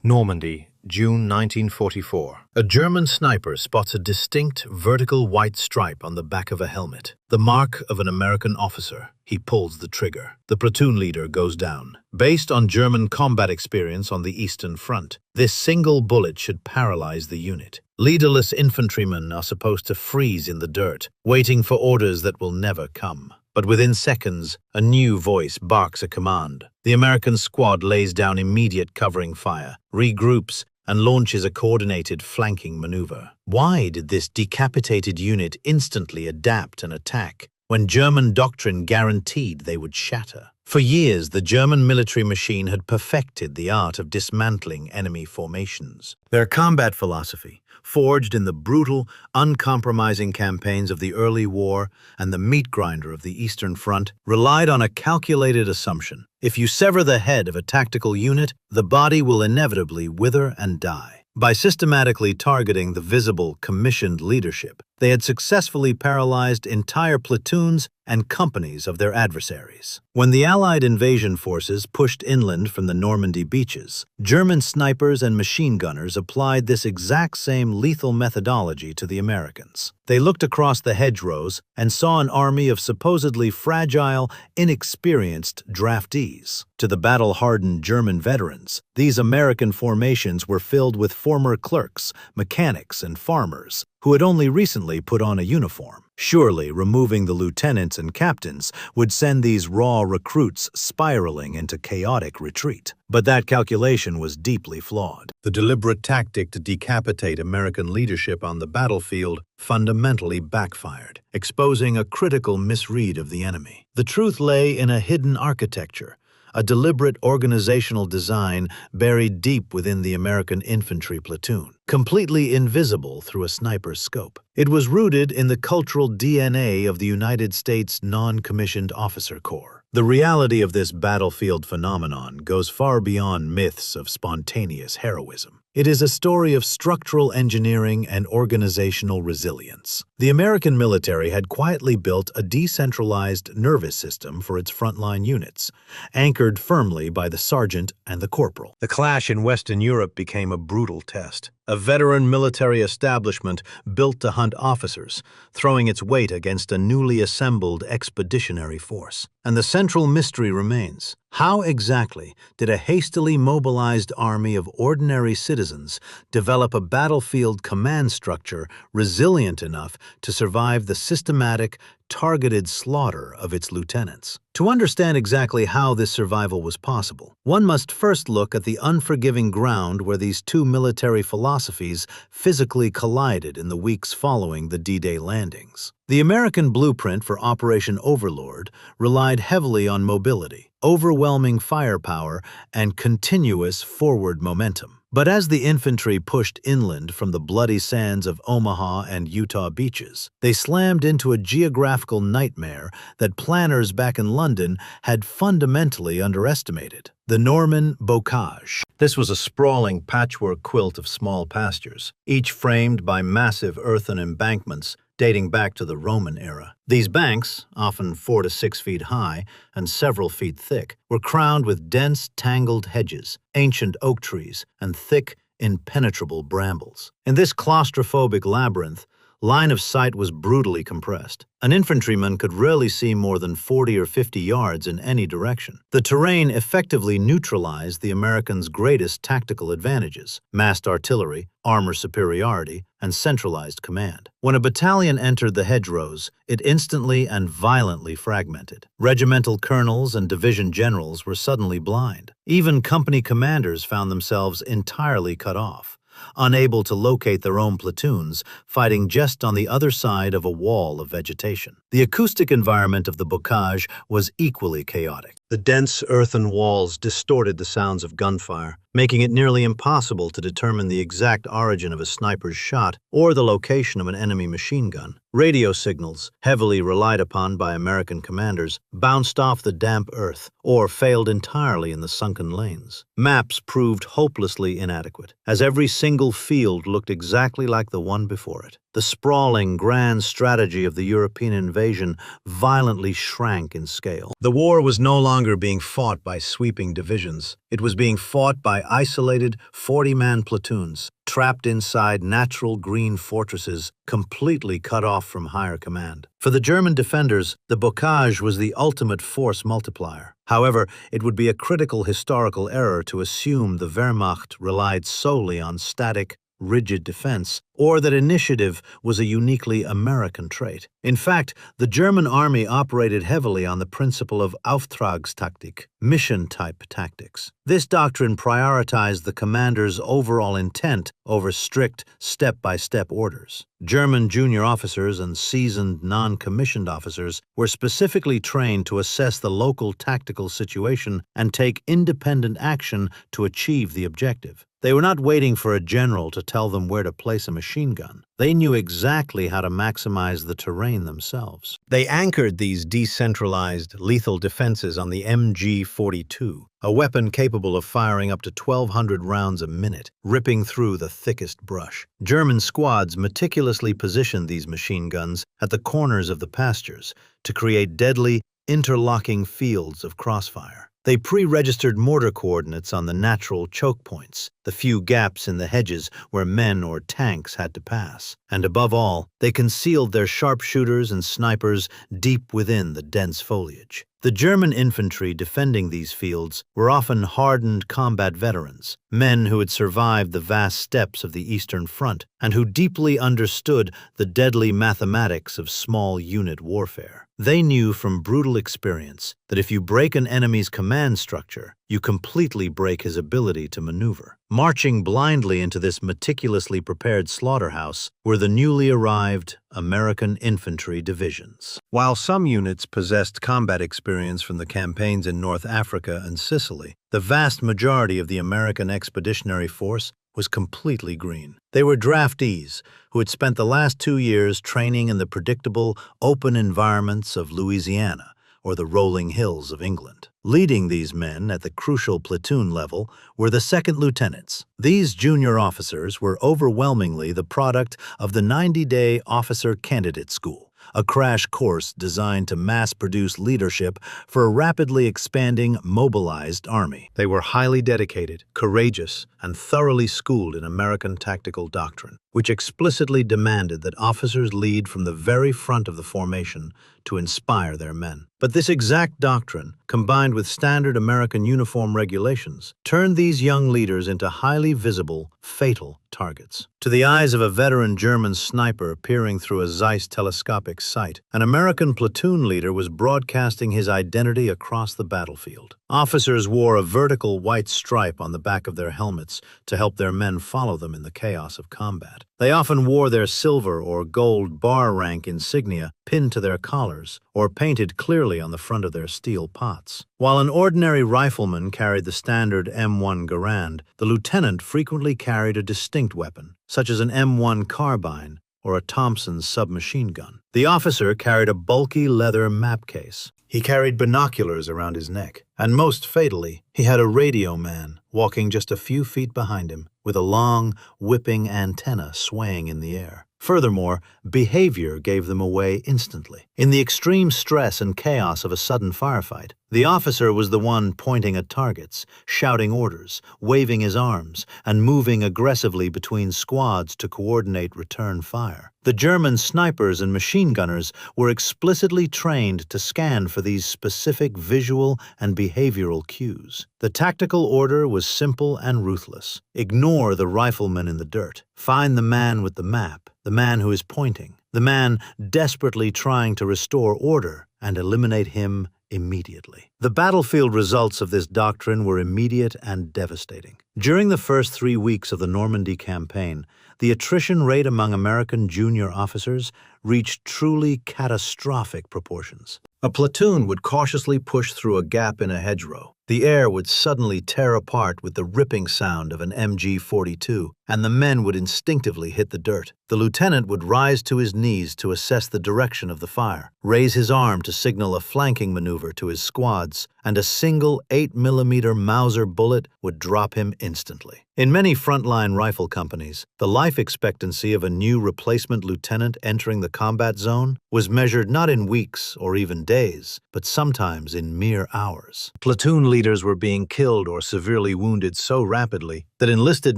Normandy, June 1944. A German sniper spots a distinct vertical white stripe on the back of a helmet, the mark of an American officer. He pulls the trigger. The platoon leader goes down. Based on German combat experience on the Eastern Front, this single bullet should paralyze the unit. Leaderless infantrymen are supposed to freeze in the dirt, waiting for orders that will never come. But within seconds, a new voice barks a command. The American squad lays down immediate covering fire, regroups, and launches a coordinated flanking maneuver. Why did this decapitated unit instantly adapt and attack when German doctrine guaranteed they would shatter? For years, the German military machine had perfected the art of dismantling enemy formations. Their combat philosophy, forged in the brutal, uncompromising campaigns of the early war and the meat grinder of the Eastern Front, relied on a calculated assumption. If you sever the head of a tactical unit, the body will inevitably wither and die. By systematically targeting the visible, commissioned leadership, they had successfully paralyzed entire platoons and companies of their adversaries. When the Allied invasion forces pushed inland from the Normandy beaches, German snipers and machine gunners applied this exact same lethal methodology to the Americans. They looked across the hedgerows and saw an army of supposedly fragile, inexperienced draftees. To the battle-hardened German veterans, these American formations were filled with former clerks, mechanics, and farmers who had only recently put on a uniform. Surely, removing the lieutenants and captains would send these raw recruits spiraling into chaotic retreat. But that calculation was deeply flawed. The deliberate tactic to decapitate American leadership on the battlefield fundamentally backfired, exposing a critical misread of the enemy. The truth lay in a hidden architecture, a deliberate organizational design buried deep within the American infantry platoon, completely invisible through a sniper's scope. It was rooted in the cultural DNA of the United States Non-Commissioned Officer Corps. The reality of this battlefield phenomenon goes far beyond myths of spontaneous heroism. It is a story of structural engineering and organizational resilience. The American military had quietly built a decentralized nervous system for its frontline units, anchored firmly by the sergeant and the corporal. The clash in Western Europe became a brutal test. A veteran military establishment built to hunt officers, throwing its weight against a newly assembled expeditionary force. And the central mystery remains. How exactly did a hastily mobilized army of ordinary citizens develop a battlefield command structure resilient enough to survive the systematic, targeted slaughter of its lieutenants? To understand exactly how this survival was possible, one must first look at the unforgiving ground where these two military philosophies physically collided in the weeks following the D-Day landings. The American blueprint for Operation Overlord relied heavily on mobility, overwhelming firepower, and continuous forward momentum. But as the infantry pushed inland from the bloody sands of Omaha and Utah beaches, they slammed into a geographical nightmare that planners back in London had fundamentally underestimated: the Norman bocage. This was a sprawling patchwork quilt of small pastures, each framed by massive earthen embankments dating back to the Roman era. These banks, often 4 to 6 feet high and several feet thick, were crowned with dense, tangled hedges, ancient oak trees, and thick, impenetrable brambles. In this claustrophobic labyrinth, line of sight was brutally compressed. An infantryman could rarely see more than 40 or 50 yards in any direction. The terrain effectively neutralized the Americans' greatest tactical advantages: massed artillery, armor superiority, and centralized command. When a battalion entered the hedgerows, it instantly and violently fragmented. Regimental colonels and division generals were suddenly blind. Even company commanders found themselves entirely cut off, unable to locate their own platoons, fighting just on the other side of a wall of vegetation. The acoustic environment of the bocage was equally chaotic. The dense earthen walls distorted the sounds of gunfire, making it nearly impossible to determine the exact origin of a sniper's shot or the location of an enemy machine gun. Radio signals, heavily relied upon by American commanders, bounced off the damp earth or failed entirely in the sunken lanes. Maps proved hopelessly inadequate, as every single field looked exactly like the one before it. The sprawling, grand strategy of the European invasion violently shrank in scale. The war was no longer being fought by sweeping divisions. It was being fought by isolated 40-man platoons, trapped inside natural green fortresses, completely cut off from higher command. For the German defenders, the bocage was the ultimate force multiplier. However, it would be a critical historical error to assume the Wehrmacht relied solely on static, rigid defense, or that initiative was a uniquely American trait. In fact, the German army operated heavily on the principle of Auftragstaktik, mission-type tactics. This doctrine prioritized the commander's overall intent over strict, step-by-step orders. German junior officers and seasoned non-commissioned officers were specifically trained to assess the local tactical situation and take independent action to achieve the objective. They were not waiting for a general to tell them where to place a machine gun. They knew exactly how to maximize the terrain themselves. They anchored these decentralized, lethal defenses on the MG-42, a weapon capable of firing up to 1,200 rounds a minute, ripping through the thickest brush. German squads meticulously positioned these machine guns at the corners of the pastures to create deadly, interlocking fields of crossfire. They pre-registered mortar coordinates on the natural choke points, the few gaps in the hedges where men or tanks had to pass. And above all, they concealed their sharpshooters and snipers deep within the dense foliage. The German infantry defending these fields were often hardened combat veterans, men who had survived the vast steppes of the Eastern Front and who deeply understood the deadly mathematics of small unit warfare. They knew from brutal experience that if you break an enemy's command structure, you completely break his ability to maneuver. Marching blindly into this meticulously prepared slaughterhouse were the newly arrived American infantry divisions. While some units possessed combat experience from the campaigns in North Africa and Sicily, the vast majority of the American Expeditionary Force was completely green. They were draftees who had spent the last 2 years training in the predictable, open environments of Louisiana or the rolling hills of England. Leading these men at the crucial platoon level were the second lieutenants. These junior officers were overwhelmingly the product of the 90-day Officer Candidate School, a crash course designed to mass-produce leadership for a rapidly expanding, mobilized army. They were highly dedicated, courageous, and thoroughly schooled in American tactical doctrine, which explicitly demanded that officers lead from the very front of the formation to inspire their men. But this exact doctrine, combined with standard American uniform regulations, turned these young leaders into highly visible, fatal targets. To the eyes of a veteran German sniper peering through a Zeiss telescopic sight, an American platoon leader was broadcasting his identity across the battlefield. Officers wore a vertical white stripe on the back of their helmets to help their men follow them in the chaos of combat. They often wore their silver or gold bar rank insignia pinned to their collars or painted clearly on the front of their steel pots. While an ordinary rifleman carried the standard M1 Garand, the lieutenant frequently carried a distinct weapon, such as an M1 carbine or a Thompson submachine gun. The officer carried a bulky leather map case. He carried binoculars around his neck, and most fatally, he had a radio man walking just a few feet behind him, with a long, whipping antenna swaying in the air. Furthermore, behavior gave them away instantly. In the extreme stress and chaos of a sudden firefight, the officer was the one pointing at targets, shouting orders, waving his arms, and moving aggressively between squads to coordinate return fire. The German snipers and machine gunners were explicitly trained to scan for these specific visual and behavioral cues. The tactical order was simple and ruthless. Ignore the rifleman in the dirt. Find the man with the map, the man who is pointing, the man desperately trying to restore order, and eliminate him immediately. The battlefield results of this doctrine were immediate and devastating. During the first 3 weeks of the Normandy campaign, the attrition rate among American junior officers reached truly catastrophic proportions. A platoon would cautiously push through a gap in a hedgerow, The air would suddenly tear apart with the ripping sound of an MG-42, and the men would instinctively hit the dirt. The lieutenant would rise to his knees to assess the direction of the fire, raise his arm to signal a flanking maneuver to his squads, and a single 8mm Mauser bullet would drop him instantly. In many frontline rifle companies, the life expectancy of a new replacement lieutenant entering the combat zone was measured not in weeks or even days, but sometimes in mere hours. Platoon leaders were being killed or severely wounded so rapidly that enlisted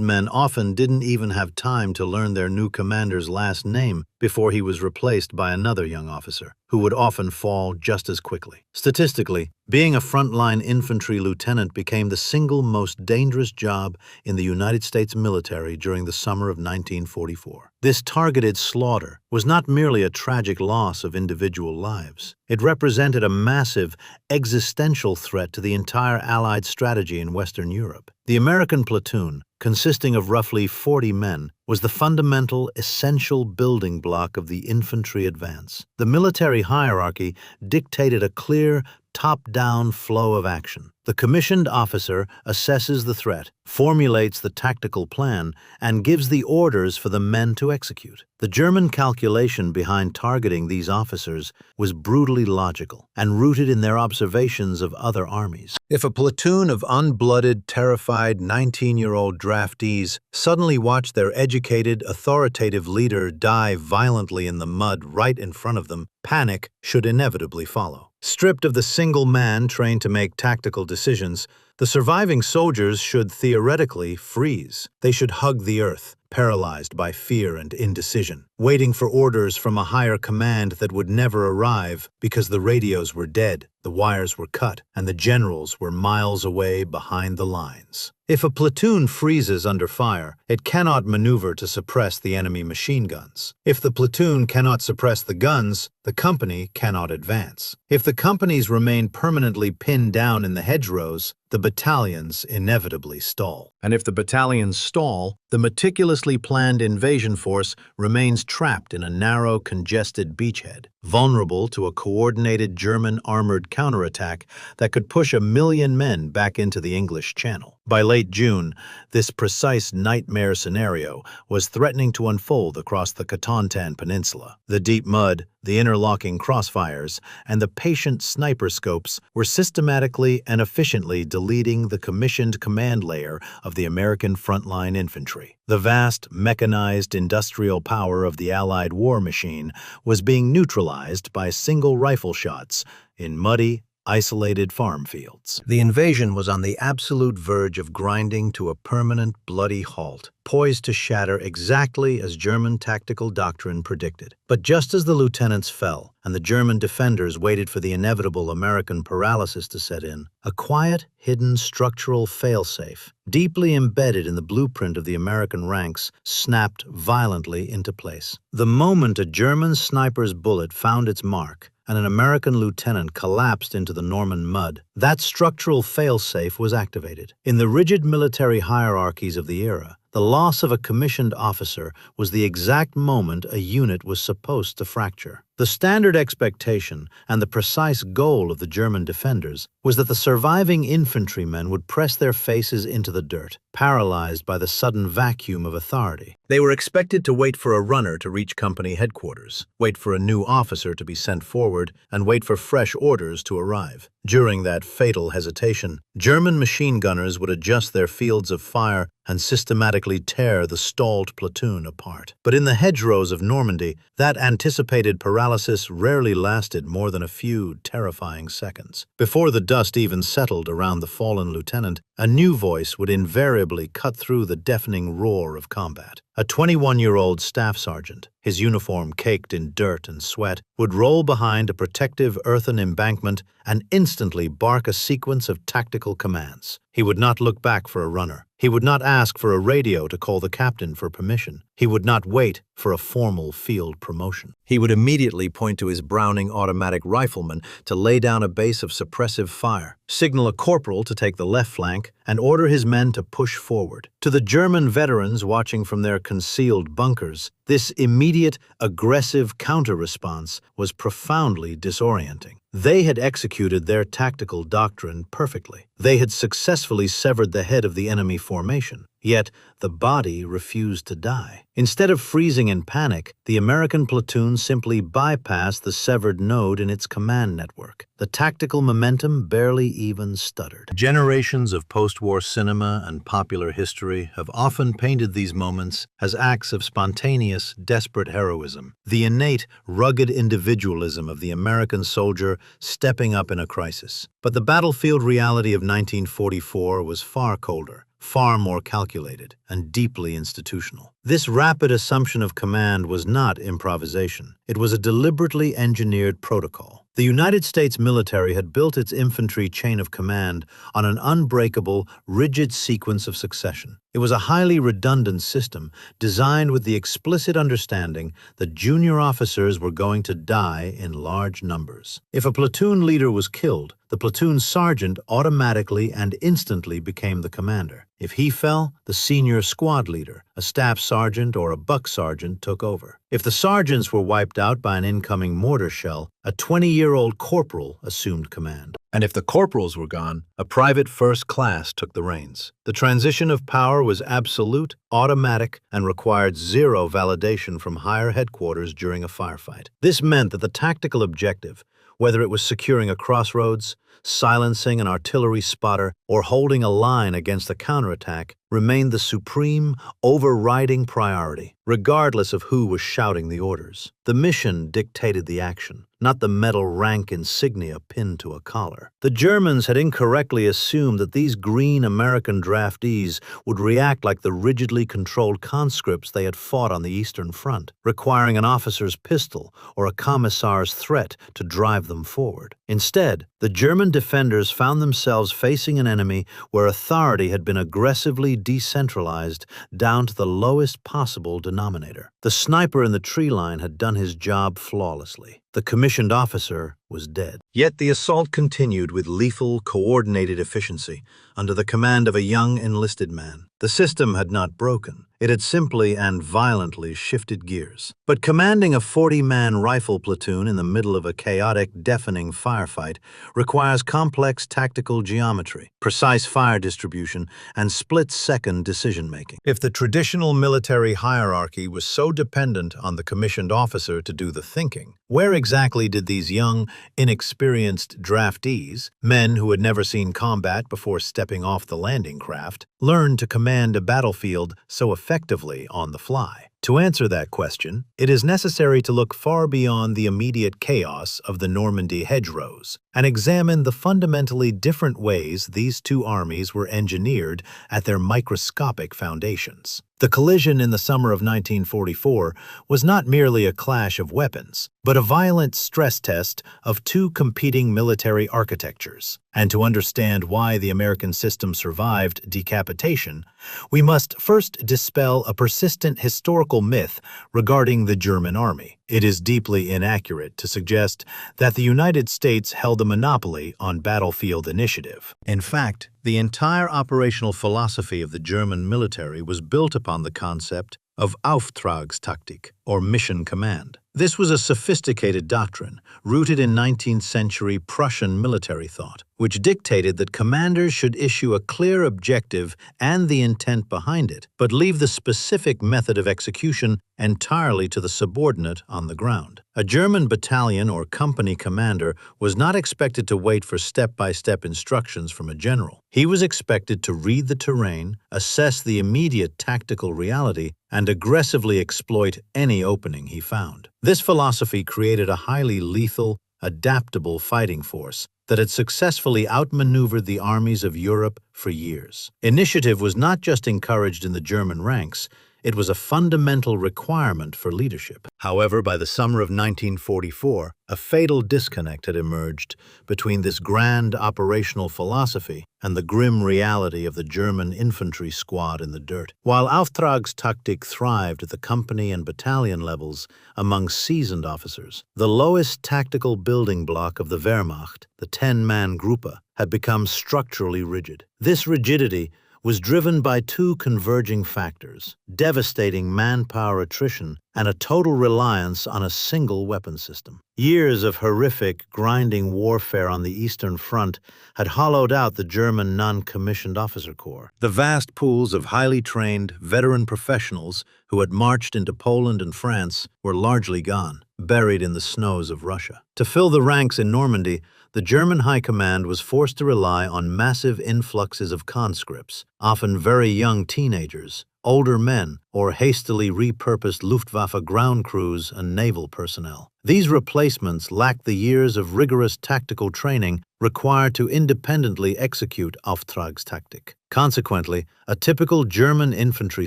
men often didn't even have time to learn their new commander's last name before he was replaced by another young officer, who would often fall just as quickly. Statistically, being a frontline infantry lieutenant became the single most dangerous job in the United States military during the summer of 1944. This targeted slaughter was not merely a tragic loss of individual lives. It represented a massive existential threat to the entire Allied strategy in Western Europe. The American platoon, consisting of roughly 40 men, was the fundamental, essential building block of the infantry advance. The military hierarchy dictated a clear, top-down flow of action. The commissioned officer assesses the threat, formulates the tactical plan, and gives the orders for the men to execute. The German calculation behind targeting these officers was brutally logical and rooted in their observations of other armies. If a platoon of unblooded, terrified 19-year-old draftees suddenly watched their educated, authoritative leader die violently in the mud right in front of them, panic should inevitably follow. Stripped of the single man trained to make tactical decisions, the surviving soldiers should theoretically freeze. They should hug the earth, paralyzed by fear and indecision, waiting for orders from a higher command that would never arrive because the radios were dead, the wires were cut, and the generals were miles away behind the lines. If a platoon freezes under fire, it cannot maneuver to suppress the enemy machine guns. If the platoon cannot suppress the guns, the company cannot advance. If the companies remain permanently pinned down in the hedgerows, the battalions inevitably stall. And if the battalions stall, the meticulously planned invasion force remains trapped in a narrow, congested beachhead, vulnerable to a coordinated German armored counterattack that could push 1 million men back into the English Channel. By late June, this precise nightmare scenario was threatening to unfold across the Katahdin Peninsula. The deep mud, the interlocking crossfires, and the patient sniper scopes were systematically and efficiently deleting the commissioned command layer of the American frontline infantry. The vast, mechanized industrial power of the Allied war machine was being neutralized by single rifle shots in muddy, isolated farm fields. The invasion was on the absolute verge of grinding to a permanent, bloody halt, poised to shatter exactly as German tactical doctrine predicted. But just as the lieutenants fell and the German defenders waited for the inevitable American paralysis to set in, a quiet, hidden structural failsafe, deeply embedded in the blueprint of the American ranks, snapped violently into place. The moment a German sniper's bullet found its mark, and an American lieutenant collapsed into the Norman mud, that structural failsafe was activated. In the rigid military hierarchies of the era, the loss of a commissioned officer was the exact moment a unit was supposed to fracture. The standard expectation and the precise goal of the German defenders was that the surviving infantrymen would press their faces into the dirt, paralyzed by the sudden vacuum of authority. They were expected to wait for a runner to reach company headquarters, wait for a new officer to be sent forward, and wait for fresh orders to arrive. During that fatal hesitation, German machine gunners would adjust their fields of fire and systematically tear the stalled platoon apart. But in the hedgerows of Normandy, that anticipated paralysis rarely lasted more than a few terrifying seconds. Before the dust even settled around the fallen lieutenant, a new voice would invariably cut through the deafening roar of combat. A 21-year-old staff sergeant, his uniform caked in dirt and sweat, would roll behind a protective earthen embankment and instantly bark a sequence of tactical commands. He would not look back for a runner. He would not ask for a radio to call the captain for permission. He would not wait for a formal field promotion. He would immediately point to his Browning automatic rifleman to lay down a base of suppressive fire, signal a corporal to take the left flank, and order his men to push forward. To the German veterans watching from their concealed bunkers, this immediate, aggressive counter-response was profoundly disorienting. They had executed their tactical doctrine perfectly. They had successfully severed the head of the enemy formation. Yet, the body refused to die. Instead of freezing in panic, the American platoon simply bypassed the severed node in its command network. The tactical momentum barely even stuttered. Generations of post-war cinema and popular history have often painted these moments as acts of spontaneous, desperate heroism, the innate, rugged individualism of the American soldier stepping up in a crisis. But the battlefield reality of 1944 was far colder, far more calculated, and deeply institutional. This rapid assumption of command was not improvisation. It was a deliberately engineered protocol. The United States military had built its infantry chain of command on an unbreakable, rigid sequence of succession. It was a highly redundant system designed with the explicit understanding that junior officers were going to die in large numbers. If a platoon leader was killed, the platoon sergeant automatically and instantly became the commander. If he fell, the senior squad leader, a staff sergeant or a buck sergeant, took over. If the sergeants were wiped out by an incoming mortar shell, a 20-year-old corporal assumed command. And if the corporals were gone, a private first class took the reins. The transition of power was absolute, automatic, and required zero validation from higher headquarters during a firefight. This meant that the tactical objective, whether it was securing a crossroads, silencing an artillery spotter, or holding a line against a counterattack, remained the supreme, overriding priority, regardless of who was shouting the orders. The mission dictated the action, not the metal rank insignia pinned to a collar. The Germans had incorrectly assumed that these green American draftees would react like the rigidly controlled conscripts they had fought on the Eastern Front, requiring an officer's pistol or a commissar's threat to drive them forward. Instead, the German defenders found themselves facing an enemy where authority had been aggressively decentralized down to the lowest possible denominator. The sniper in the tree line had done his job flawlessly. The commissioned officer was dead. Yet the assault continued with lethal, coordinated efficiency under the command of a young enlisted man. The system had not broken. It had simply and violently shifted gears. But commanding a 40-man rifle platoon in the middle of a chaotic, deafening firefight requires complex tactical geometry, precise fire distribution, and split-second decision-making. If the traditional military hierarchy was so dependent on the commissioned officer to do the thinking, where exactly did these young, inexperienced draftees, men who had never seen combat before stepping off the landing craft, learn to command a battlefield so effectively on the fly? To answer that question, it is necessary to look far beyond the immediate chaos of the Normandy hedgerows and examine the fundamentally different ways these two armies were engineered at their microscopic foundations. The collision in the summer of 1944 was not merely a clash of weapons, but a violent stress test of two competing military architectures. And to understand why the American system survived decapitation, we must first dispel a persistent historical myth regarding the German army. It is deeply inaccurate to suggest that the United States held a monopoly on battlefield initiative. In fact, the entire operational philosophy of the German military was built upon the concept of Auftragstaktik, or mission command. This was a sophisticated doctrine rooted in 19th century Prussian military thought, which dictated that commanders should issue a clear objective and the intent behind it, but leave the specific method of execution entirely to the subordinate on the ground. A German battalion or company commander was not expected to wait for step-by-step instructions from a general. He was expected to read the terrain, assess the immediate tactical reality, and aggressively exploit any opening he found. This philosophy created a highly lethal, adaptable fighting force that had successfully outmaneuvered the armies of Europe for years. Initiative was not just encouraged in the German ranks, it was a fundamental requirement for leadership. However, by the summer of 1944, a fatal disconnect had emerged between this grand operational philosophy and the grim reality of the German infantry squad in the dirt. While Auftragstaktik thrived at the company and battalion levels among seasoned officers, the lowest tactical building block of the Wehrmacht, the 10-man Gruppe, had become structurally rigid. This rigidity was driven by two converging factors: devastating manpower attrition and a total reliance on a single weapon system. Years of horrific, grinding warfare on the Eastern Front had hollowed out the German non-commissioned officer corps. The vast pools of highly trained, veteran professionals who had marched into Poland and France were largely gone, buried in the snows of Russia. To fill the ranks in Normandy, the German High Command was forced to rely on massive influxes of conscripts, often very young teenagers, older men, or hastily repurposed Luftwaffe ground crews and naval personnel. These replacements lacked the years of rigorous tactical training required to independently execute Auftragstaktik. Consequently, a typical German infantry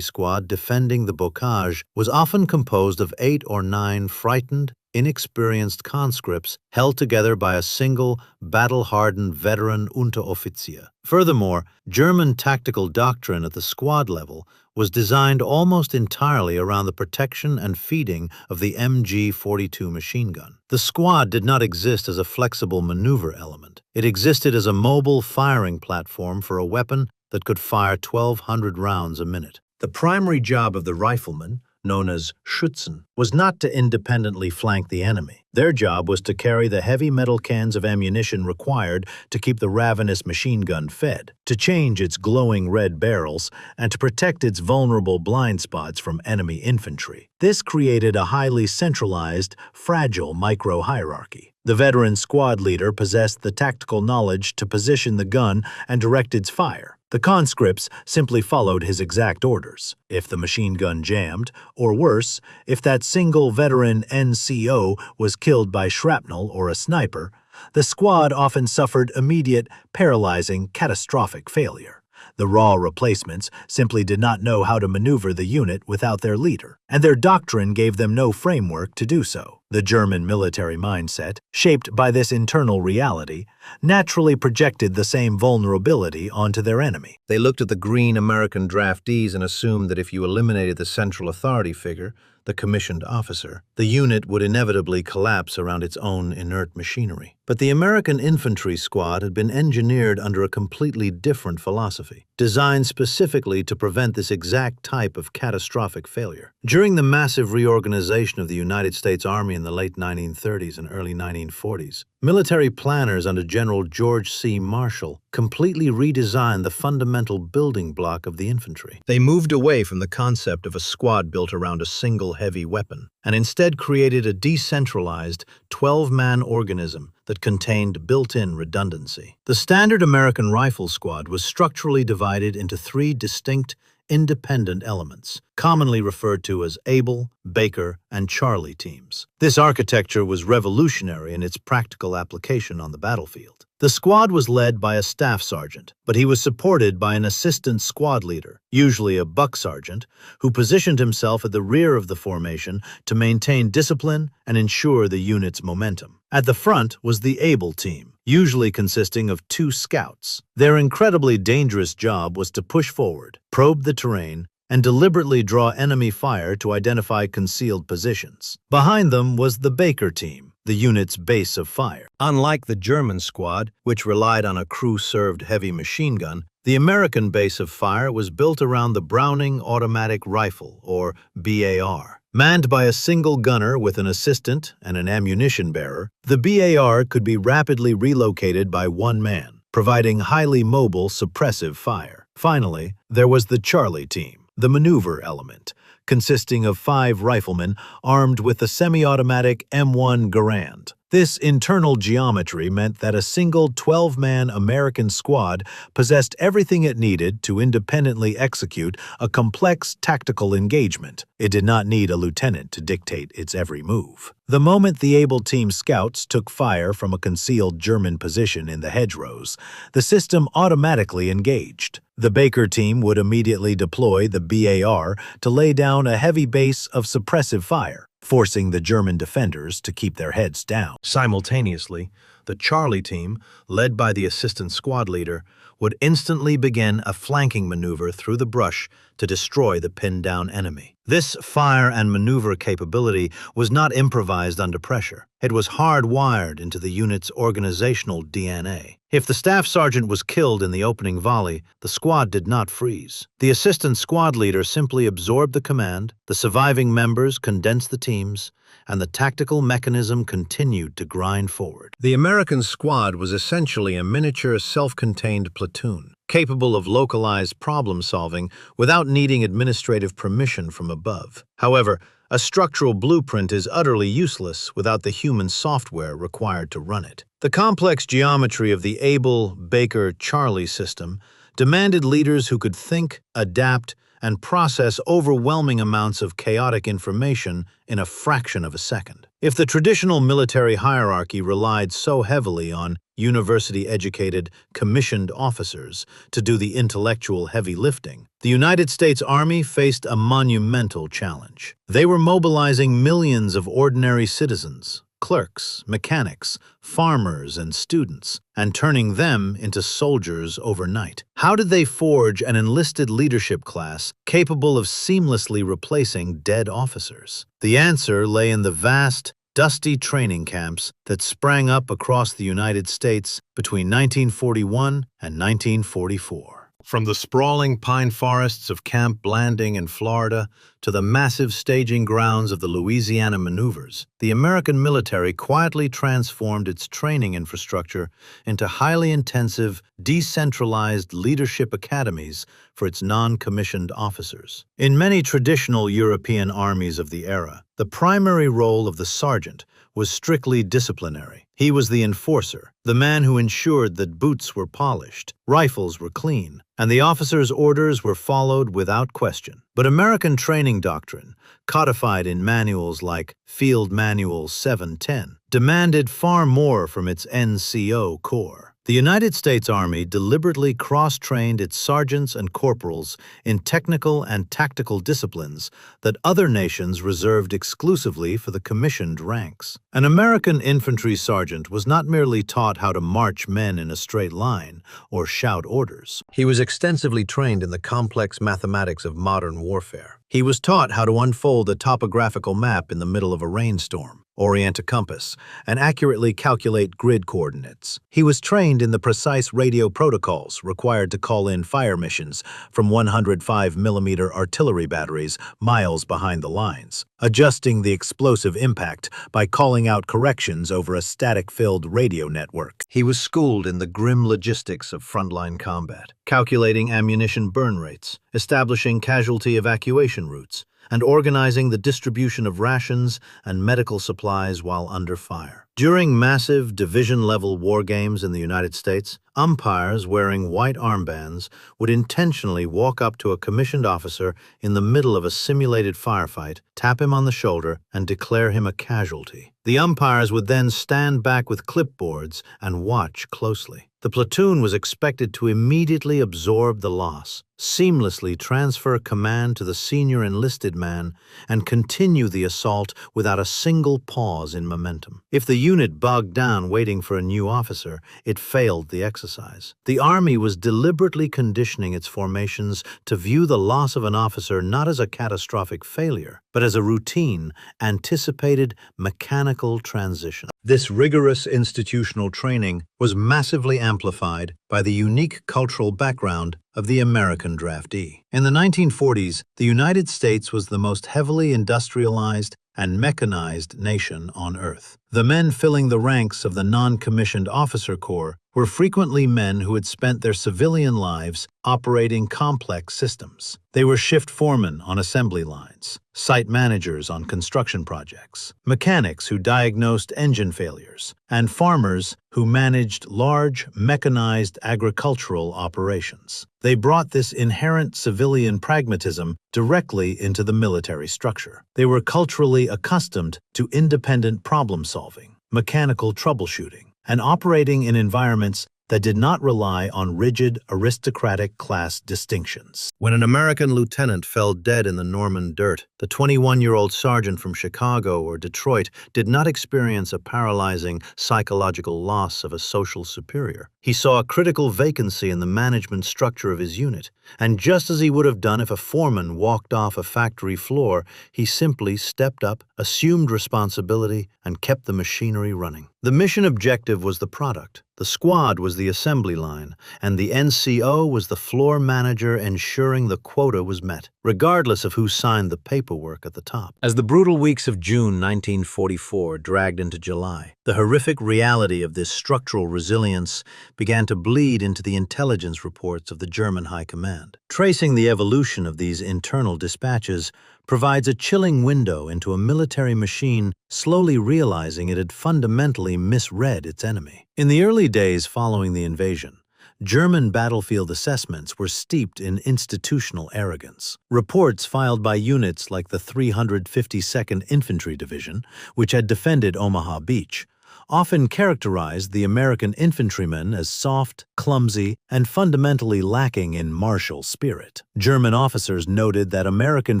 squad defending the bocage was often composed of 8 or 9 frightened, inexperienced conscripts held together by a single, battle-hardened veteran Unteroffizier. Furthermore, German tactical doctrine at the squad level was designed almost entirely around the protection and feeding of the MG-42 machine gun. The squad did not exist as a flexible maneuver element. It existed as a mobile firing platform for a weapon that could fire 1,200 rounds a minute. The primary job of the riflemen, known as Schützen, was not to independently flank the enemy. Their job was to carry the heavy metal cans of ammunition required to keep the ravenous machine gun fed, to change its glowing red barrels, and to protect its vulnerable blind spots from enemy infantry. This created a highly centralized, fragile micro-hierarchy. The veteran squad leader possessed the tactical knowledge to position the gun and direct its fire. The conscripts simply followed his exact orders. If the machine gun jammed, or worse, if that single veteran NCO was killed by shrapnel or a sniper, the squad often suffered immediate, paralyzing, catastrophic failure. The raw replacements simply did not know how to maneuver the unit without their leader, and their doctrine gave them no framework to do so. The German military mindset, shaped by this internal reality, naturally projected the same vulnerability onto their enemy. They looked at the green American draftees and assumed that if you eliminated the central authority figure, the commissioned officer, the unit would inevitably collapse around its own inert machinery. But the American infantry squad had been engineered under a completely different philosophy, designed specifically to prevent this exact type of catastrophic failure. During the massive reorganization of the United States Army in the late 1930s and early 1940s, military planners under General George C. Marshall completely redesigned the fundamental building block of the infantry. They moved away from the concept of a squad built around a single heavy weapon, and instead created a decentralized, 12-man organism that contained built-in redundancy. The standard American rifle squad was structurally divided into 3 distinct, independent elements, commonly referred to as Able, Baker, and Charlie teams. This architecture was revolutionary in its practical application on the battlefield. The squad was led by a staff sergeant, but he was supported by an assistant squad leader, usually a buck sergeant, who positioned himself at the rear of the formation to maintain discipline and ensure the unit's momentum. At the front was the Able team, usually consisting of 2 scouts. Their incredibly dangerous job was to push forward, probe the terrain, and deliberately draw enemy fire to identify concealed positions. Behind them was the Baker team, the unit's base of fire. Unlike the German squad, which relied on a crew-served heavy machine gun, the American base of fire was built around the Browning Automatic Rifle, or BAR. Manned by a single gunner with an assistant and an ammunition bearer, the BAR could be rapidly relocated by one man, providing highly mobile suppressive fire. Finally, there was the Charlie team, the maneuver element, consisting of 5 riflemen armed with the semi-automatic M1 Garand. This internal geometry meant that a single 12-man American squad possessed everything it needed to independently execute a complex tactical engagement. It did not need a lieutenant to dictate its every move. The moment the Able team scouts took fire from a concealed German position in the hedgerows, the system automatically engaged. The Baker team would immediately deploy the BAR to lay down a heavy base of suppressive fire, forcing the German defenders to keep their heads down. Simultaneously, The Charlie team, led by the assistant squad leader, would instantly begin a flanking maneuver through the brush to destroy the pinned-down enemy. This fire and maneuver capability was not improvised under pressure. It was hardwired into the unit's organizational DNA. If the staff sergeant was killed in the opening volley, the squad did not freeze. The assistant squad leader simply absorbed the command, the surviving members condensed the teams, and the tactical mechanism continued to grind forward. The American squad was essentially a miniature self-contained platoon, capable of localized problem-solving without needing administrative permission from above. However, a structural blueprint is utterly useless without the human software required to run it. The complex geometry of the Abel-Baker-Charlie system demanded leaders who could think, adapt, and process overwhelming amounts of chaotic information in a fraction of a second. If the traditional military hierarchy relied so heavily on university-educated, commissioned officers to do the intellectual heavy lifting, the United States Army faced a monumental challenge. They were mobilizing millions of ordinary citizens, clerks, mechanics, farmers, and students, and turning them into soldiers overnight. How did they forge an enlisted leadership class capable of seamlessly replacing dead officers? The answer lay in the vast, dusty training camps that sprang up across the United States between 1941 and 1944. From the sprawling pine forests of Camp Blanding in Florida to the massive staging grounds of the Louisiana maneuvers, the American military quietly transformed its training infrastructure into highly intensive, decentralized leadership academies for its non-commissioned officers. In many traditional European armies of the era, the primary role of the sergeant was strictly disciplinary. He was the enforcer, the man who ensured that boots were polished, rifles were clean, and the officer's orders were followed without question. But American training doctrine, codified in manuals like Field Manual 710, demanded far more from its NCO Corps. The United States Army deliberately cross-trained its sergeants and corporals in technical and tactical disciplines that other nations reserved exclusively for the commissioned ranks. An American infantry sergeant was not merely taught how to march men in a straight line or shout orders. He was extensively trained in the complex mathematics of modern warfare. He was taught how to unfold a topographical map in the middle of a rainstorm, orient a compass, and accurately calculate grid coordinates. He was trained in the precise radio protocols required to call in fire missions from 105mm artillery batteries miles behind the lines, adjusting the explosive impact by calling out corrections over a static-filled radio network. He was schooled in the grim logistics of frontline combat, calculating ammunition burn rates, establishing casualty evacuation routes, and organizing the distribution of rations and medical supplies while under fire. During massive division-level war games in the United States, umpires wearing white armbands would intentionally walk up to a commissioned officer in the middle of a simulated firefight, tap him on the shoulder, and declare him a casualty. The umpires would then stand back with clipboards and watch closely. The platoon was expected to immediately absorb the loss, seamlessly transfer command to the senior enlisted man, and continue the assault without a single pause in momentum. If the unit bogged down waiting for a new officer, it failed the exercise. The Army was deliberately conditioning its formations to view the loss of an officer not as a catastrophic failure, but as a routine, anticipated, mechanical transition. This rigorous institutional training was massively amplified by the unique cultural background of the American draftee. In the 1940s, the United States was the most heavily industrialized and mechanized nation on Earth. The men filling the ranks of the non-commissioned officer corps were frequently men who had spent their civilian lives operating complex systems. They were shift foremen on assembly lines, site managers on construction projects, mechanics who diagnosed engine failures, and farmers who managed large, mechanized agricultural operations. They brought this inherent civilian pragmatism directly into the military structure. They were culturally accustomed to independent problem-solving, mechanical troubleshooting, and operating in environments that did not rely on rigid aristocratic class distinctions. When an American lieutenant fell dead in the Normandy dirt, the 21-year-old sergeant from Chicago or Detroit did not experience a paralyzing psychological loss of a social superior. He saw a critical vacancy in the management structure of his unit, and just as he would have done if a foreman walked off a factory floor, he simply stepped up, assumed responsibility, and kept the machinery running. The mission objective was the product, the squad was the assembly line, and the NCO was the floor manager ensuring the quota was met, regardless of who signed the paperwork at the top. As the brutal weeks of June 1944 dragged into July, the horrific reality of this structural resilience began to bleed into the intelligence reports of the German High Command. Tracing the evolution of these internal dispatches provides a chilling window into a military machine slowly realizing it had fundamentally misread its enemy. In the early days following the invasion, German battlefield assessments were steeped in institutional arrogance. Reports filed by units like the 352nd Infantry Division, which had defended Omaha Beach, often characterized the American infantrymen as soft, clumsy, and fundamentally lacking in martial spirit. German officers noted that American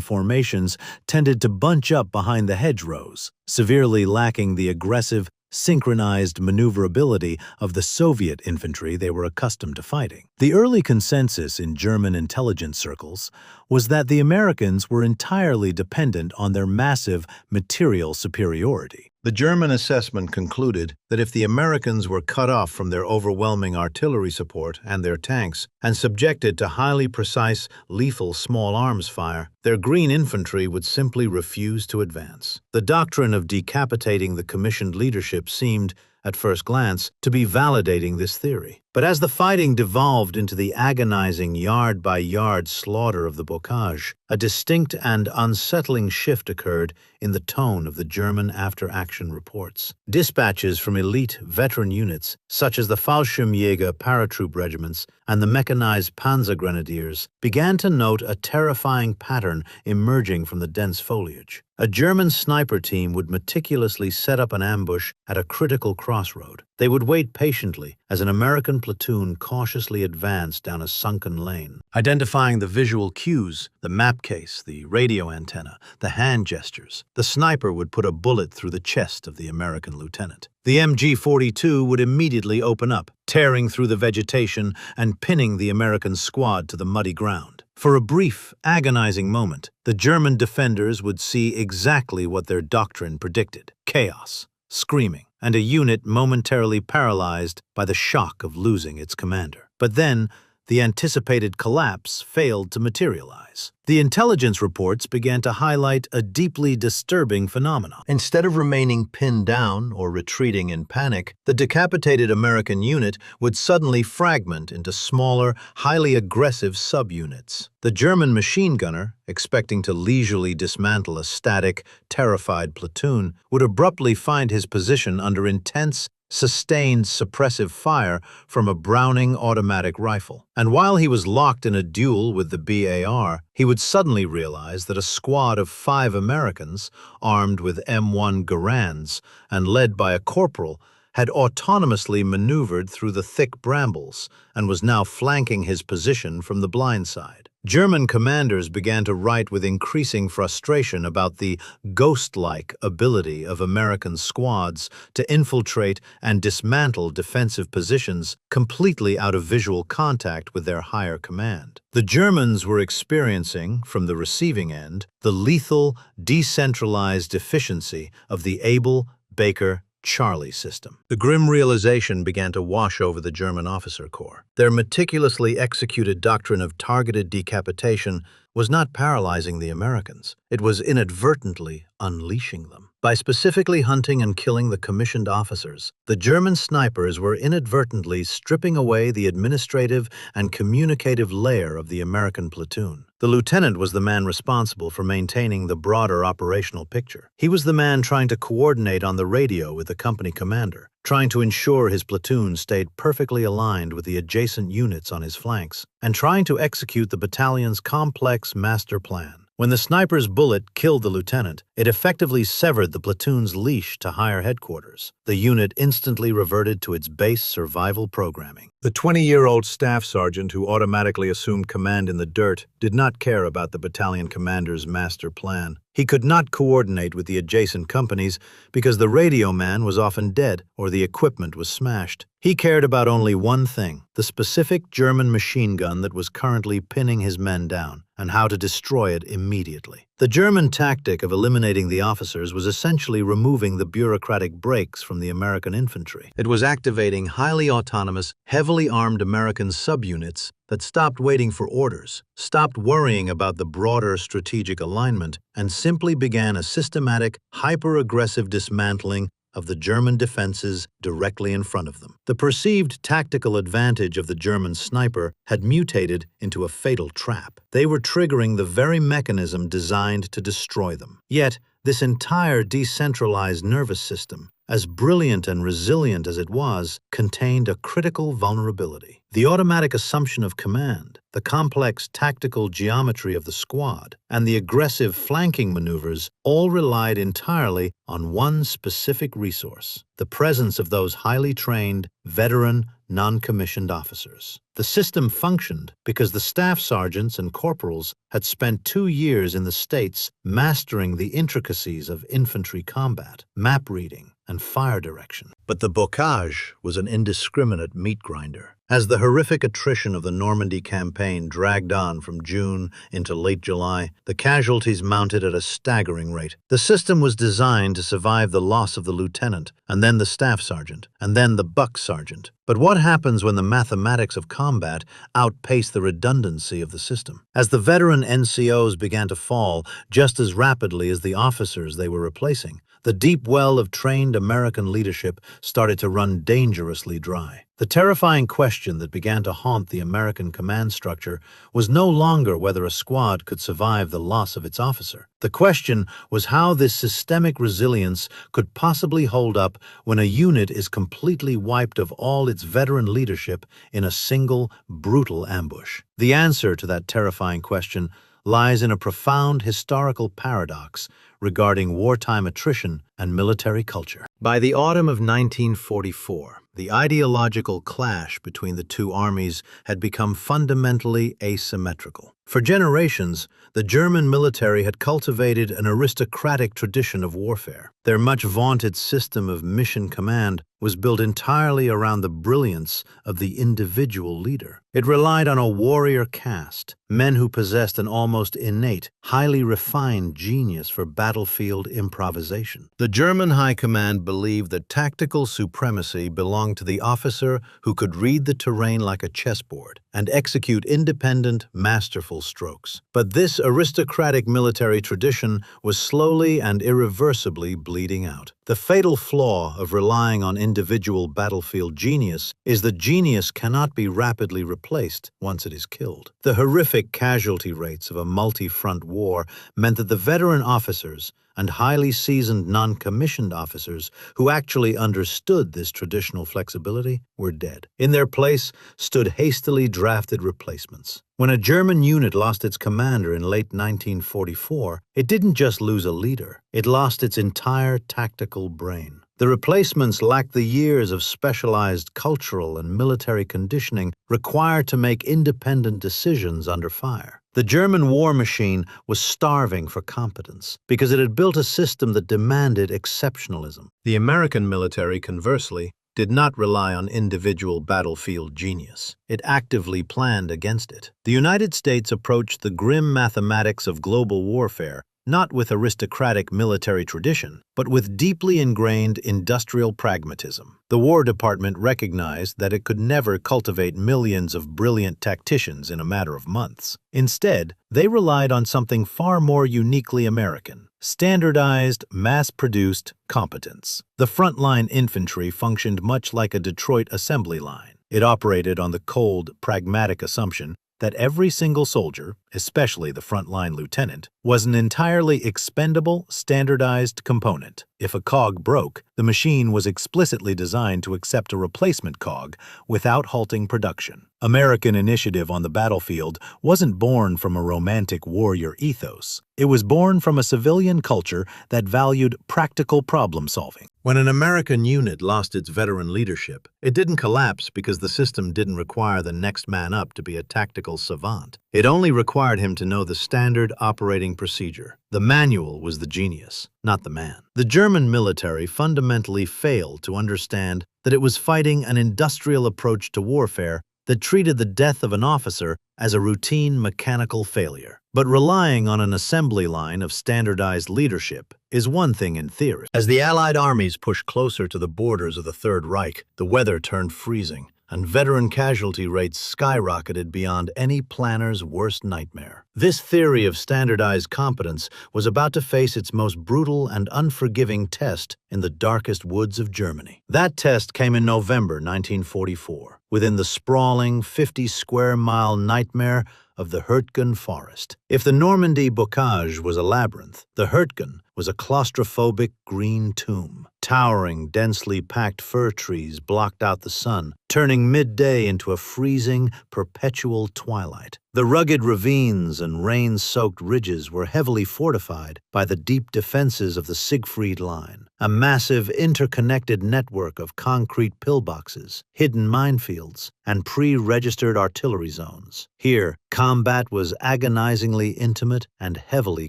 formations tended to bunch up behind the hedgerows, severely lacking the aggressive, synchronized maneuverability of the Soviet infantry they were accustomed to fighting. The early consensus in German intelligence circles was that the Americans were entirely dependent on their massive material superiority. The German assessment concluded that if the Americans were cut off from their overwhelming artillery support and their tanks and subjected to highly precise, lethal small arms fire, their green infantry would simply refuse to advance. The doctrine of decapitating the commissioned leadership seemed, at first glance, to be validating this theory. But as the fighting devolved into the agonizing yard-by-yard slaughter of the bocage, a distinct and unsettling shift occurred in the tone of the German after-action reports. Dispatches from elite veteran units, such as the Fallschirmjäger paratroop regiments and the mechanized Panzergrenadiers, began to note a terrifying pattern emerging from the dense foliage. A German sniper team would meticulously set up an ambush at a critical crossroad. They would wait patiently as an American platoon cautiously advanced down a sunken lane. Identifying the visual cues, the map case, the radio antenna, the hand gestures, the sniper would put a bullet through the chest of the American lieutenant. The MG-42 would immediately open up, tearing through the vegetation and pinning the American squad to the muddy ground. For a brief, agonizing moment, the German defenders would see exactly what their doctrine predicted: chaos, screaming, and a unit momentarily paralyzed by the shock of losing its commander. But then, the anticipated collapse failed to materialize. The intelligence reports began to highlight a deeply disturbing phenomenon. Instead of remaining pinned down or retreating in panic, the decapitated American unit would suddenly fragment into smaller, highly aggressive subunits. The German machine gunner, expecting to leisurely dismantle a static, terrified platoon, would abruptly find his position under intense, sustained suppressive fire from a Browning automatic rifle. And while he was locked in a duel with the BAR, he would suddenly realize that a squad of 5 Americans, armed with M1 Garands and led by a corporal, had autonomously maneuvered through the thick brambles and was now flanking his position from the blind side. German commanders began to write with increasing frustration about the ghost-like ability of American squads to infiltrate and dismantle defensive positions completely out of visual contact with their higher command. The Germans were experiencing, from the receiving end, the lethal, decentralized efficiency of the Abel, Baker, Charlie system. The grim realization began to wash over the German officer corps. Their meticulously executed doctrine of targeted decapitation was not paralyzing the Americans. It was inadvertently unleashing them. By specifically hunting and killing the commissioned officers, the German snipers were inadvertently stripping away the administrative and communicative layer of the American platoon. The lieutenant was the man responsible for maintaining the broader operational picture. He was the man trying to coordinate on the radio with the company commander, trying to ensure his platoon stayed perfectly aligned with the adjacent units on his flanks, and trying to execute the battalion's complex master plan. When the sniper's bullet killed the lieutenant, it effectively severed the platoon's leash to higher headquarters. The unit instantly reverted to its base survival programming. The 20-year-old staff sergeant who automatically assumed command in the dirt did not care about the battalion commander's master plan. He could not coordinate with the adjacent companies because the radio man was often dead or the equipment was smashed. He cared about only one thing, the specific German machine gun that was currently pinning his men down, and how to destroy it immediately. The German tactic of eliminating the officers was essentially removing the bureaucratic brakes from the American infantry. It was activating highly autonomous, heavily armed American subunits that stopped waiting for orders, stopped worrying about the broader strategic alignment, and simply began a systematic, hyper-aggressive dismantling of the German defenses directly in front of them. The perceived tactical advantage of the German sniper had mutated into a fatal trap. They were triggering the very mechanism designed to destroy them. Yet, this entire decentralized nervous system, as brilliant and resilient as it was, contained a critical vulnerability. The automatic assumption of command, the complex tactical geometry of the squad, and the aggressive flanking maneuvers all relied entirely on one specific resource: the presence of those highly trained, veteran, non-commissioned officers. The system functioned because the staff sergeants and corporals had spent 2 years in the States mastering the intricacies of infantry combat, map reading, and fire direction. But the bocage was an indiscriminate meat grinder. As the horrific attrition of the Normandy campaign dragged on from June into late July, the casualties mounted at a staggering rate. The system was designed to survive the loss of the lieutenant, and then the staff sergeant, and then the buck sergeant. But what happens when the mathematics of combat outpace the redundancy of the system? As the veteran NCOs began to fall just as rapidly as the officers they were replacing, the deep well of trained American leadership started to run dangerously dry. The terrifying question that began to haunt the American command structure was no longer whether a squad could survive the loss of its officer. The question was how this systemic resilience could possibly hold up when a unit is completely wiped of all its veteran leadership in a single, brutal ambush. The answer to that terrifying question lies in a profound historical paradox regarding wartime attrition and military culture. By the autumn of 1944, the ideological clash between the two armies had become fundamentally asymmetrical. For generations, the German military had cultivated an aristocratic tradition of warfare. Their much vaunted system of mission command was built entirely around the brilliance of the individual leader. It relied on a warrior caste, men who possessed an almost innate, highly refined genius for battlefield improvisation. The German High Command believed that tactical supremacy belonged to the officer who could read the terrain like a chessboard and execute independent, masterful strokes. But this aristocratic military tradition was slowly and irreversibly bleeding out. The fatal flaw of relying on individual battlefield genius is that genius cannot be rapidly replaced once it is killed. The horrific casualty rates of a multi-front war meant that the veteran officers and highly seasoned non-commissioned officers who actually understood this traditional flexibility were dead. In their place stood hastily drafted replacements. When a German unit lost its commander in late 1944, it didn't just lose a leader, it lost its entire tactical brain. The replacements lacked the years of specialized cultural and military conditioning required to make independent decisions under fire. The German war machine was starving for competence because it had built a system that demanded exceptionalism. The American military, conversely, did not rely on individual battlefield genius. It actively planned against it. The United States approached the grim mathematics of global warfare not with aristocratic military tradition, but with deeply ingrained industrial pragmatism. The War Department recognized that it could never cultivate millions of brilliant tacticians in a matter of months. Instead, they relied on something far more uniquely American: standardized, mass-produced competence. The frontline infantry functioned much like a Detroit assembly line. It operated on the cold, pragmatic assumption that every single soldier, especially the frontline lieutenant, was an entirely expendable, standardized component. If a cog broke, the machine was explicitly designed to accept a replacement cog without halting production. American initiative on the battlefield wasn't born from a romantic warrior ethos. It was born from a civilian culture that valued practical problem-solving. When an American unit lost its veteran leadership, it didn't collapse because the system didn't require the next man up to be a tactical savant. It only required him to know the standard operating procedure. The manual was the genius, not the man. The German military fundamentally failed to understand that it was fighting an industrial approach to warfare that treated the death of an officer as a routine mechanical failure. But relying on an assembly line of standardized leadership is one thing in theory. As the Allied armies pushed closer to the borders of the Third Reich, the weather turned freezing, and veteran casualty rates skyrocketed beyond any planner's worst nightmare. This theory of standardized competence was about to face its most brutal and unforgiving test in the darkest woods of Germany. That test came in November 1944, within the sprawling 50-square-mile nightmare of the Hürtgen forest. If the Normandy bocage was a labyrinth, the Hürtgen was a claustrophobic green tomb. Towering, densely packed fir trees blocked out the sun, turning midday into a freezing, perpetual twilight. The rugged ravines and rain-soaked ridges were heavily fortified by the deep defenses of the Siegfried Line, a massive interconnected network of concrete pillboxes, hidden minefields, and pre-registered artillery zones. Here, combat was agonizingly intimate and heavily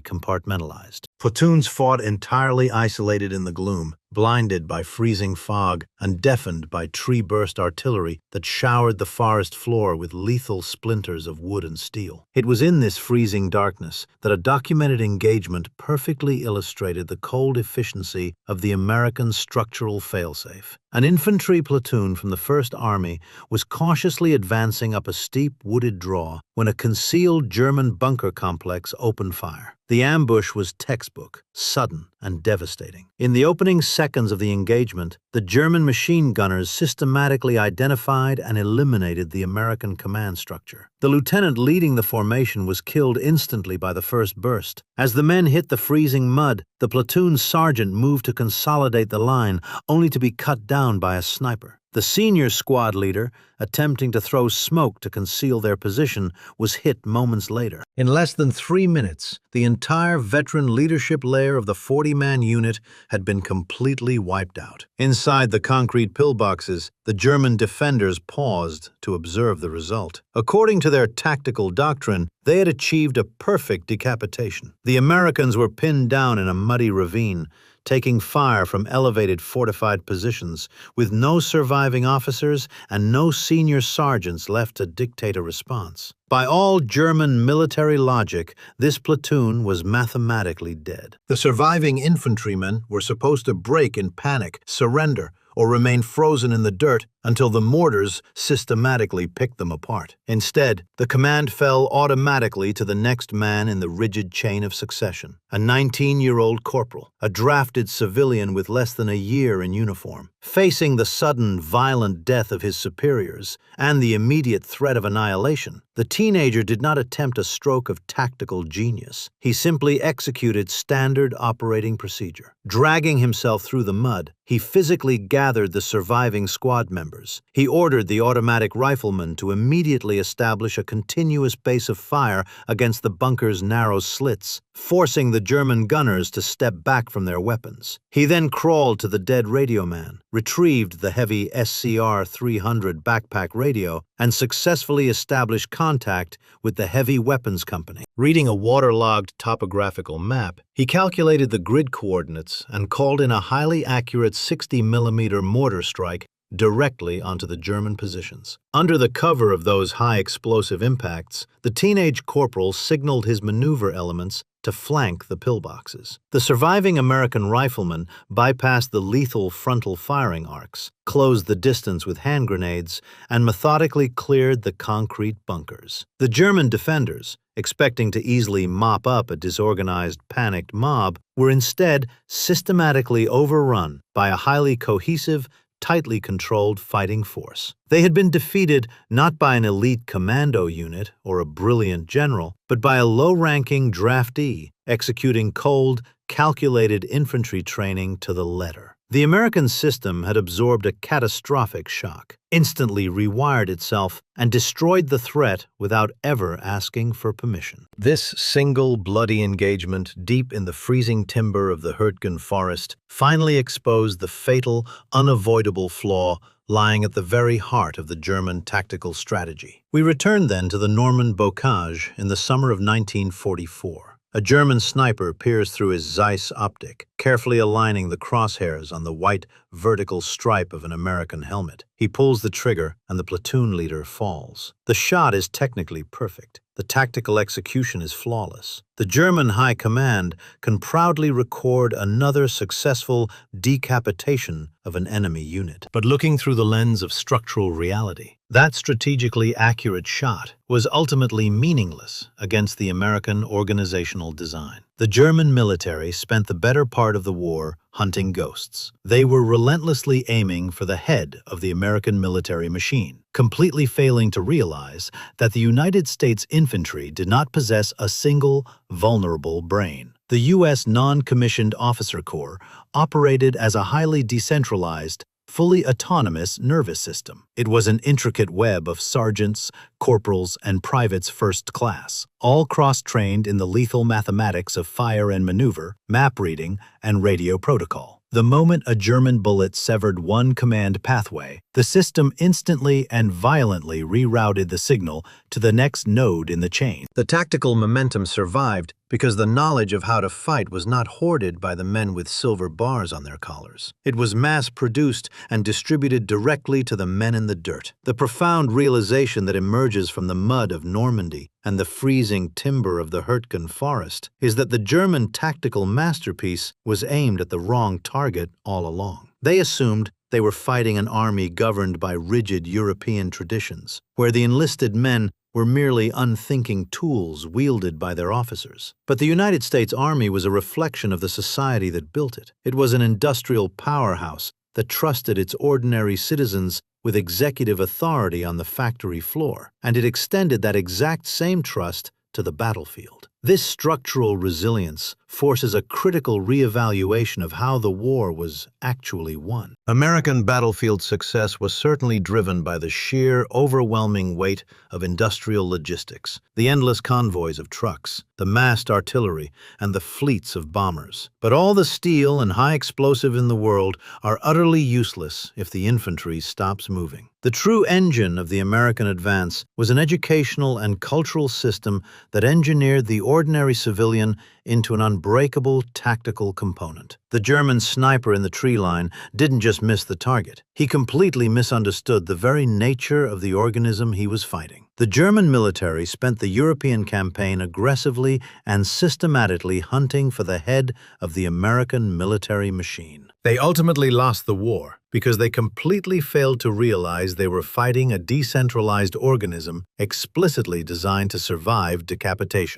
compartmentalized. Platoons fought entirely isolated in the gloom, blinded by freezing fog and deafened by tree-burst artillery that showered the forest floor with lethal splinters of wood and steel. It was in this freezing darkness that a documented engagement perfectly illustrated the cold efficiency of the American structural failsafe. An infantry platoon from the 1st Army was cautiously advancing up a steep wooded draw when a concealed German bunker complex opened fire. The ambush was textbook, sudden, and devastating. In the opening seconds of the engagement, the German machine gunners systematically identified and eliminated the American command structure. The lieutenant leading the formation was killed instantly by the first burst. As the men hit the freezing mud, the platoon sergeant moved to consolidate the line, only to be cut down by a sniper. The senior squad leader, attempting to throw smoke to conceal their position, was hit moments later. In less than 3 minutes, the entire veteran leadership layer of the 40-man unit had been completely wiped out. Inside the concrete pillboxes, the German defenders paused to observe the result. According to their tactical doctrine, they had achieved a perfect decapitation. The Americans were pinned down in a muddy ravine, taking fire from elevated fortified positions, with no surviving officers and no senior sergeants left to dictate a response. By all German military logic, this platoon was mathematically dead. The surviving infantrymen were supposed to break in panic, surrender, or remain frozen in the dirt until the mortars systematically picked them apart. Instead, the command fell automatically to the next man in the rigid chain of succession, a 19-year-old corporal, a drafted civilian with less than a year in uniform. Facing the sudden, violent death of his superiors and the immediate threat of annihilation, the teenager did not attempt a stroke of tactical genius. He simply executed standard operating procedure. Dragging himself through the mud, he physically gathered the surviving squad members. He ordered the automatic riflemen to immediately establish a continuous base of fire against the bunker's narrow slits, forcing the German gunners to step back from their weapons. He then crawled to the dead radio man, retrieved the heavy SCR-300 backpack radio, and successfully established contact with the heavy weapons company. Reading a waterlogged topographical map, he calculated the grid coordinates and called in a highly accurate 60mm mortar strike directly onto the German positions. Under the cover of those high-explosive impacts, the teenage corporal signaled his maneuver elements to flank the pillboxes. The surviving American riflemen bypassed the lethal frontal firing arcs, closed the distance with hand grenades, and methodically cleared the concrete bunkers. The German defenders, expecting to easily mop up a disorganized, panicked mob, were instead systematically overrun by a highly cohesive, tightly controlled fighting force. They had been defeated not by an elite commando unit or a brilliant general, but by a low-ranking draftee executing cold, calculated infantry training to the letter. The American system had absorbed a catastrophic shock, instantly rewired itself, and destroyed the threat without ever asking for permission. This single bloody engagement deep in the freezing timber of the Hürtgen forest finally exposed the fatal, unavoidable flaw lying at the very heart of the German tactical strategy. We return then to the Norman bocage in the summer of 1944. A German sniper peers through his Zeiss optic, carefully aligning the crosshairs on the white, vertical stripe of an American helmet. He pulls the trigger, and the platoon leader falls. The shot is technically perfect. The tactical execution is flawless. The German High Command can proudly record another successful decapitation of an enemy unit. But looking through the lens of structural reality, that strategically accurate shot was ultimately meaningless against the American organizational design. The German military spent the better part of the war hunting ghosts. They were relentlessly aiming for the head of the American military machine, completely failing to realize that the United States infantry did not possess a single vulnerable brain. The U.S. Non-Commissioned Officer Corps operated as a highly decentralized, fully autonomous nervous system. It was an intricate web of sergeants, corporals, and privates first class, all cross-trained in the lethal mathematics of fire and maneuver, map reading, and radio protocol. The moment a German bullet severed one command pathway, the system instantly and violently rerouted the signal to the next node in the chain. The tactical momentum survived because the knowledge of how to fight was not hoarded by the men with silver bars on their collars. It was mass-produced and distributed directly to the men in the dirt. The profound realization that emerges from the mud of Normandy and the freezing timber of the Hürtgen forest is that the German tactical masterpiece was aimed at the wrong target all along. They assumed they were fighting an army governed by rigid European traditions, where the enlisted men were merely unthinking tools wielded by their officers. But the United States Army was a reflection of the society that built it. It was an industrial powerhouse that trusted its ordinary citizens with executive authority on the factory floor, and it extended that exact same trust to the battlefield. This structural resilience forces a critical reevaluation of how the war was actually won. American battlefield success was certainly driven by the sheer, overwhelming weight of industrial logistics, the endless convoys of trucks, the massed artillery, and the fleets of bombers. But all the steel and high explosive in the world are utterly useless if the infantry stops moving. The true engine of the American advance was an educational and cultural system that engineered the ordinary civilian into an unbreakable tactical component. The German sniper in the tree line didn't just miss the target. He completely misunderstood the very nature of the organism he was fighting. The German military spent the European campaign aggressively and systematically hunting for the head of the American military machine. They ultimately lost the war because they completely failed to realize they were fighting a decentralized organism explicitly designed to survive decapitation.